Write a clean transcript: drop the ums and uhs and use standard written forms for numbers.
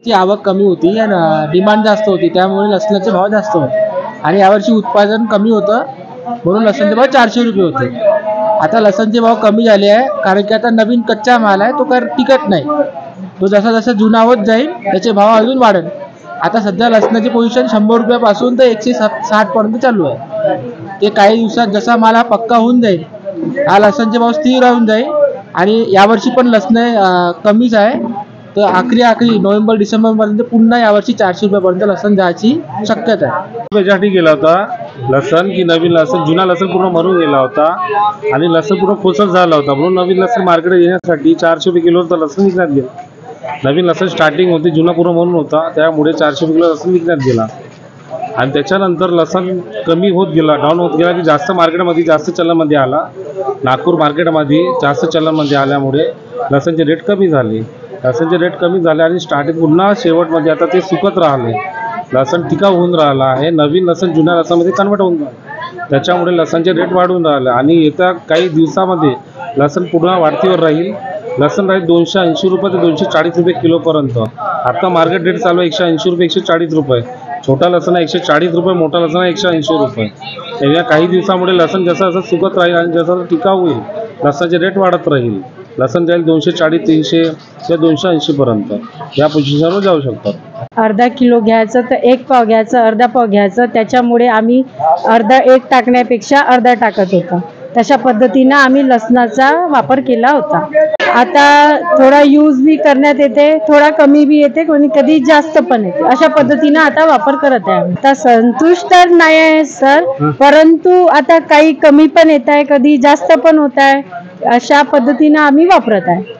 ची आवक कमी होती आणि डिमांड जास्त होती, त्यामुळे लसणाचे भाव जास्त होते. आणि यावर्षी उत्पादन कमी होतं म्हणून लसणाचे भाव 400 रुपये होते. आता लसणाचे भाव कमी झाले आहे कारण की आता नवीन कच्चा माल आहे, तो टिकत नाही. तो जसा जसा जुना होत जाईल त्याचे भाव अजून वाढेल. आता सध्या लसणाची पोझिशन 100 रुपयापासून तर 160 पर्यंत चालू आहे. ते काही दिवसात जसा माल हा पक्का होऊन जाईल, हा लसणाचे भाव स्थिर राहून जाईल. आणि यावर्षी पण लसण कमीच आहे, तर आखरी नोव्हेंबर डिसेंबर पर्यंत पुन्हा यावर्षी 400 रुपयापर्यंत लसण जायची शक्यता आहे. त्याच्यासाठी गेला होता लसण की नवीन लसण, जुना लसण पूर्ण मरून गेला होता आणि लसण पूर्ण खोचत झाला होता, म्हणून नवीन लसण मार्केटला येण्यासाठी 400 रुपये किलोचा लसण विकण्यात गेला. नवीन लसण स्टार्टिंग होती, जुना पूर्ण मरून होता, त्यामुळे 400 रुपये किलो लसण विकण्यात गेला. आणि त्याच्यानंतर लसण कमी होत गेला, डाऊन होत गेला, की जास्त मार्केटमध्ये जास्त चलनमध्ये आला. नागपूर मार्केटमध्ये जास्त चलनमध्ये आल्यामुळे लसणचे रेट कमी झाले. लसणचे रेट कमी झाले आणि स्टार्टिंग पुन्हा शेवटमध्ये आता ते सुकत राहिले. लसण टिकाऊ होऊन राहिला आहे, नवीन लसण जुन्या लसणामध्ये कन्वर्ट होऊन राहिलं. त्याच्यामुळे लसणचे रेट वाढून राहिले आणि येत्या काही दिवसामध्ये लसण पुन्हा वाढतीवर राहील. लसण राहील 280 रुपये ते 240 रुपये किलोपर्यंत. आता मार्केट रेट चालू आहे 180 रुपये 140 रुपये. छोटा लसण आहे 140 रुपये, मोठा लसण आहे 180 रुपये. या काही दिवसामुळे लसण जसं जसं सुकत राहील आणि जसं टिकाऊ होईल लसणाचे रेट वाढत राहील. लसण जाईल 240, 300 ते 280 पर्यंत. या पोझिशनवर जाऊ शकतात. अर्धा किलो घ्यायचं तर एक पाव घ्यायचं, अर्धा पाव घ्यायचं, त्याच्यामुळे आम्ही अर्धा एक टाकण्यापेक्षा अर्धा टाकत होतो. तशा पद्धतीनं आम्ही लसणाचा वापर केला होता. आता थोडा यूज बी करण्यात येते, थोडा कमी बी येते, कोणी कधी जास्त पण येते. अशा पद्धतीनं आता वापर करत आहे आम्ही. आता संतुष्ट तर नाही आहे सर, परंतु आता काही कमी पण येत आहे, कधी जास्त पण होत आहे. अशा पद्धतीनं आम्ही वापरत आहे.